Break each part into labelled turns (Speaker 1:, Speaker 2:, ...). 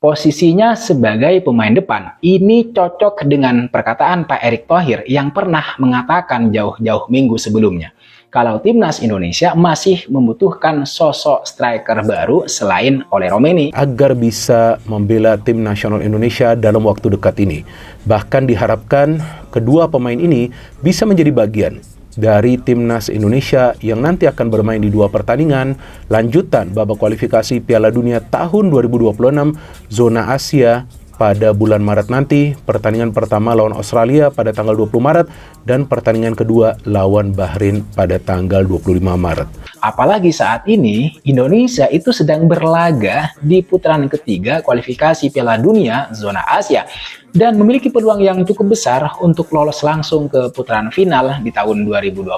Speaker 1: Posisinya sebagai pemain depan, ini cocok dengan perkataan Pak Erick Thohir yang pernah mengatakan jauh-jauh minggu sebelumnya. Kalau timnas Indonesia masih membutuhkan sosok striker baru selain Ole Romeni.
Speaker 2: Agar bisa membela tim nasional Indonesia dalam waktu dekat ini. Bahkan diharapkan kedua pemain ini bisa menjadi bagian dari timnas Indonesia yang nanti akan bermain di 2 pertandingan lanjutan babak kualifikasi Piala Dunia tahun 2026 zona Asia pada bulan Maret nanti. Pertandingan pertama lawan Australia pada tanggal 20 Maret dan pertandingan kedua lawan Bahrain pada tanggal 25 Maret.
Speaker 1: Apalagi saat ini Indonesia itu sedang berlaga di putaran ketiga kualifikasi Piala Dunia zona Asia dan memiliki peluang yang cukup besar untuk lolos langsung ke putaran final di tahun 2026.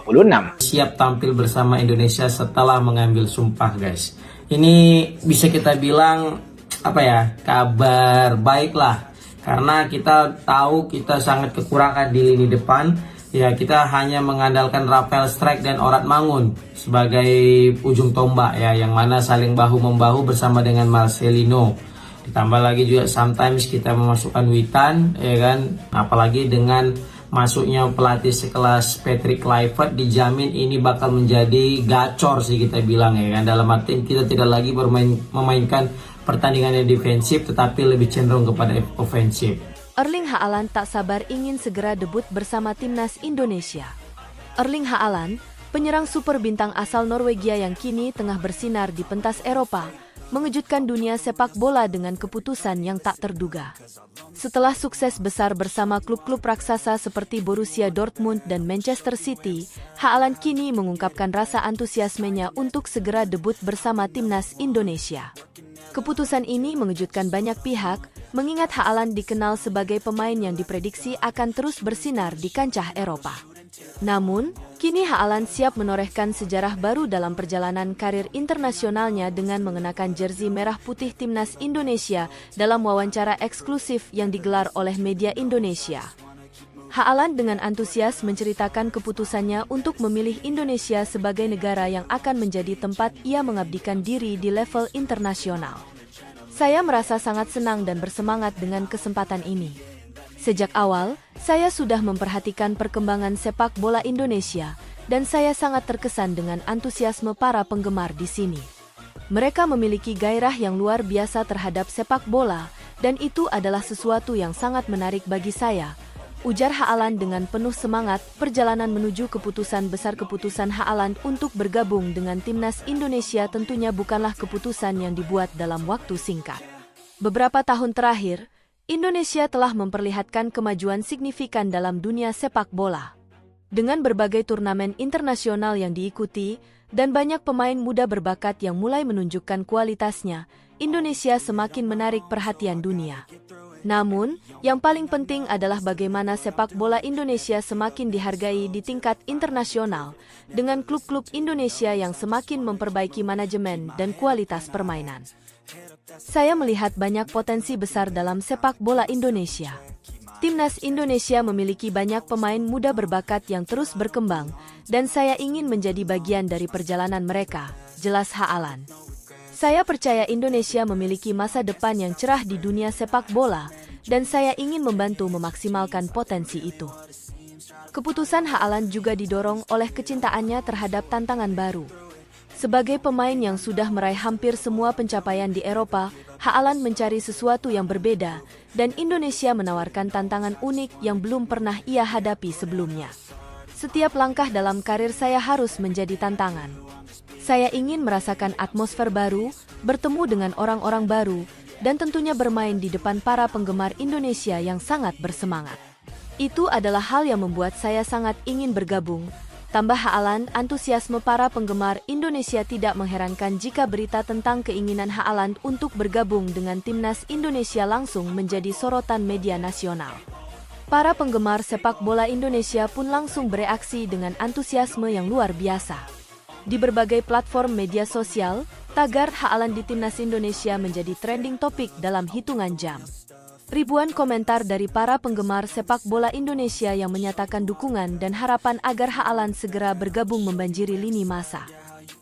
Speaker 3: Siap tampil bersama Indonesia setelah mengambil sumpah, guys. Ini bisa kita bilang kabar baik lah, karena kita tahu kita sangat kekurangan di lini depan. Ya, kita hanya mengandalkan Rafael Strijk dan Orat Mangun sebagai ujung tombak ya, yang mana saling bahu-membahu bersama dengan Marcelino. Ditambah lagi juga sometimes kita memasukkan Witan, ya kan. Apalagi dengan masuknya pelatih sekelas Patrick Kluivert, dijamin ini bakal menjadi gacor sih kita bilang ya kan. Dalam arti kita tidak lagi memainkan pertandingan yang defensif, tetapi lebih cenderung kepada ofensif.
Speaker 4: Erling Haaland tak sabar ingin segera debut bersama timnas Indonesia. Erling Haaland, penyerang super bintang asal Norwegia yang kini tengah bersinar di pentas Eropa, mengejutkan dunia sepak bola dengan keputusan yang tak terduga. Setelah sukses besar bersama klub-klub raksasa seperti Borussia Dortmund dan Manchester City, Haaland kini mengungkapkan rasa antusiasmenya untuk segera debut bersama timnas Indonesia. Keputusan ini mengejutkan banyak pihak, mengingat Haaland dikenal sebagai pemain yang diprediksi akan terus bersinar di kancah Eropa. Namun, kini Haaland siap menorehkan sejarah baru dalam perjalanan karir internasionalnya dengan mengenakan jersey merah putih timnas Indonesia dalam wawancara eksklusif yang digelar oleh media Indonesia. Haaland dengan antusias menceritakan keputusannya untuk memilih Indonesia sebagai negara yang akan menjadi tempat ia mengabdikan diri di level internasional. Saya merasa sangat senang dan bersemangat dengan kesempatan ini. Sejak awal, saya sudah memperhatikan perkembangan sepak bola Indonesia, dan saya sangat terkesan dengan antusiasme para penggemar di sini. Mereka memiliki gairah yang luar biasa terhadap sepak bola, dan itu adalah sesuatu yang sangat menarik bagi saya, ujar Haaland dengan penuh semangat. Perjalanan menuju keputusan Haaland untuk bergabung dengan timnas Indonesia tentunya bukanlah keputusan yang dibuat dalam waktu singkat. Beberapa tahun terakhir, Indonesia telah memperlihatkan kemajuan signifikan dalam dunia sepak bola. Dengan berbagai turnamen internasional yang diikuti, dan banyak pemain muda berbakat yang mulai menunjukkan kualitasnya, Indonesia semakin menarik perhatian dunia. Namun, yang paling penting adalah bagaimana sepak bola Indonesia semakin dihargai di tingkat internasional, dengan klub-klub Indonesia yang semakin memperbaiki manajemen dan kualitas permainan. Saya melihat banyak potensi besar dalam sepak bola Indonesia. Timnas Indonesia memiliki banyak pemain muda berbakat yang terus berkembang, dan saya ingin menjadi bagian dari perjalanan mereka, jelas Haaland. Saya percaya Indonesia memiliki masa depan yang cerah di dunia sepak bola, dan saya ingin membantu memaksimalkan potensi itu. Keputusan Haaland juga didorong oleh kecintaannya terhadap tantangan baru. Sebagai pemain yang sudah meraih hampir semua pencapaian di Eropa, Haaland mencari sesuatu yang berbeda, dan Indonesia menawarkan tantangan unik yang belum pernah ia hadapi sebelumnya. Setiap langkah dalam karir saya harus menjadi tantangan. Saya ingin merasakan atmosfer baru, bertemu dengan orang-orang baru, dan tentunya bermain di depan para penggemar Indonesia yang sangat bersemangat. Itu adalah hal yang membuat saya sangat ingin bergabung. Tambah Haaland, antusiasme para penggemar Indonesia tidak mengherankan jika berita tentang keinginan Haaland untuk bergabung dengan timnas Indonesia langsung menjadi sorotan media nasional. Para penggemar sepak bola Indonesia pun langsung bereaksi dengan antusiasme yang luar biasa. Di berbagai platform media sosial, tagar Haaland di timnas Indonesia menjadi trending topik dalam hitungan jam. Ribuan komentar dari para penggemar sepak bola Indonesia yang menyatakan dukungan dan harapan agar Haaland segera bergabung membanjiri lini masa.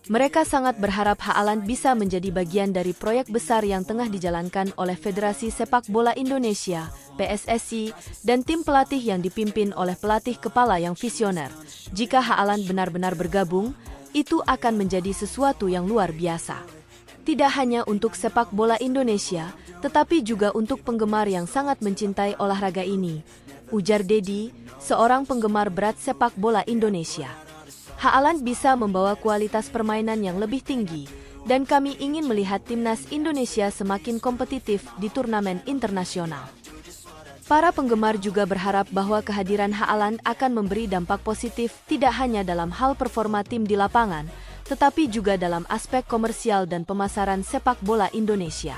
Speaker 4: Mereka sangat berharap Haaland bisa menjadi bagian dari proyek besar yang tengah dijalankan oleh Federasi Sepak Bola Indonesia, PSSI, dan tim pelatih yang dipimpin oleh pelatih kepala yang visioner. Jika Haaland benar-benar bergabung, itu akan menjadi sesuatu yang luar biasa. Tidak hanya untuk sepak bola Indonesia, tetapi juga untuk penggemar yang sangat mencintai olahraga ini, ujar Dedi, seorang penggemar berat sepak bola Indonesia. Haaland bisa membawa kualitas permainan yang lebih tinggi, dan kami ingin melihat timnas Indonesia semakin kompetitif di turnamen internasional. Para penggemar juga berharap bahwa kehadiran Haaland akan memberi dampak positif tidak hanya dalam hal performa tim di lapangan, tetapi juga dalam aspek komersial dan pemasaran sepak bola Indonesia.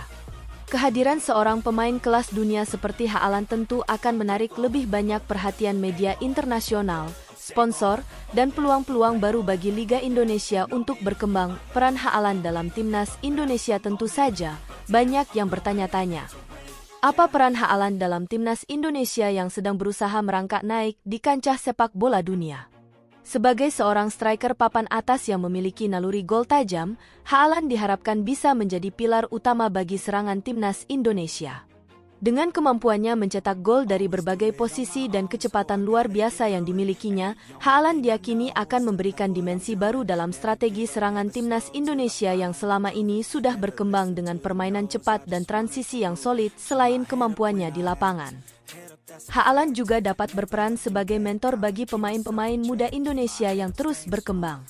Speaker 4: Kehadiran seorang pemain kelas dunia seperti Haaland tentu akan menarik lebih banyak perhatian media internasional, sponsor, dan peluang-peluang baru bagi Liga Indonesia untuk berkembang. Peran Haaland dalam timnas Indonesia tentu saja banyak yang bertanya-tanya. Apa peran Haaland dalam timnas Indonesia yang sedang berusaha merangkak naik di kancah sepak bola dunia? Sebagai seorang striker papan atas yang memiliki naluri gol tajam, Haaland diharapkan bisa menjadi pilar utama bagi serangan timnas Indonesia. Dengan kemampuannya mencetak gol dari berbagai posisi dan kecepatan luar biasa yang dimilikinya, Haaland diyakini akan memberikan dimensi baru dalam strategi serangan timnas Indonesia yang selama ini sudah berkembang dengan permainan cepat dan transisi yang solid selain kemampuannya di lapangan. Haaland juga dapat berperan sebagai mentor bagi pemain-pemain muda Indonesia yang terus berkembang.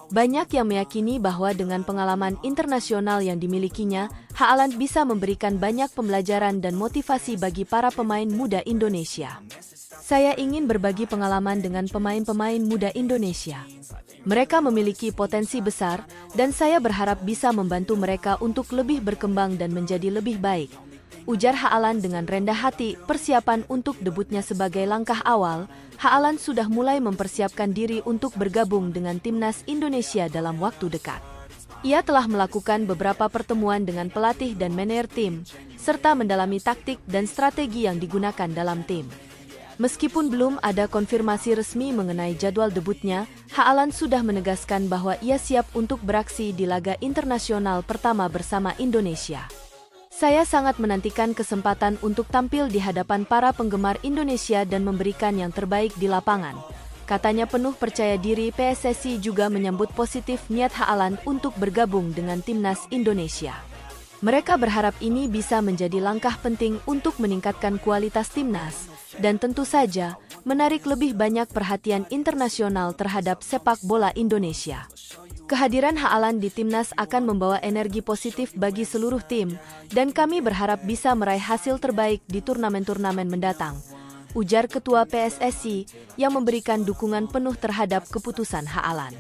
Speaker 4: Banyak yang meyakini bahwa dengan pengalaman internasional yang dimilikinya, Haaland bisa memberikan banyak pembelajaran dan motivasi bagi para pemain muda Indonesia. Saya ingin berbagi pengalaman dengan pemain-pemain muda Indonesia. Mereka memiliki potensi besar, dan saya berharap bisa membantu mereka untuk lebih berkembang dan menjadi lebih baik, ujar Haaland dengan rendah hati. Persiapan untuk debutnya sebagai langkah awal, Haaland sudah mulai mempersiapkan diri untuk bergabung dengan timnas Indonesia dalam waktu dekat. Ia telah melakukan beberapa pertemuan dengan pelatih dan manajer tim, serta mendalami taktik dan strategi yang digunakan dalam tim. Meskipun belum ada konfirmasi resmi mengenai jadwal debutnya, Haaland sudah menegaskan bahwa ia siap untuk beraksi di laga internasional pertama bersama Indonesia. Saya sangat menantikan kesempatan untuk tampil di hadapan para penggemar Indonesia dan memberikan yang terbaik di lapangan, katanya penuh percaya diri. PSSI juga menyambut positif niat Haaland untuk bergabung dengan timnas Indonesia. Mereka berharap ini bisa menjadi langkah penting untuk meningkatkan kualitas timnas, dan tentu saja menarik lebih banyak perhatian internasional terhadap sepak bola Indonesia. Kehadiran Haaland di timnas akan membawa energi positif bagi seluruh tim, dan kami berharap bisa meraih hasil terbaik di turnamen-turnamen mendatang, ujar Ketua PSSI yang memberikan dukungan penuh terhadap keputusan Haaland.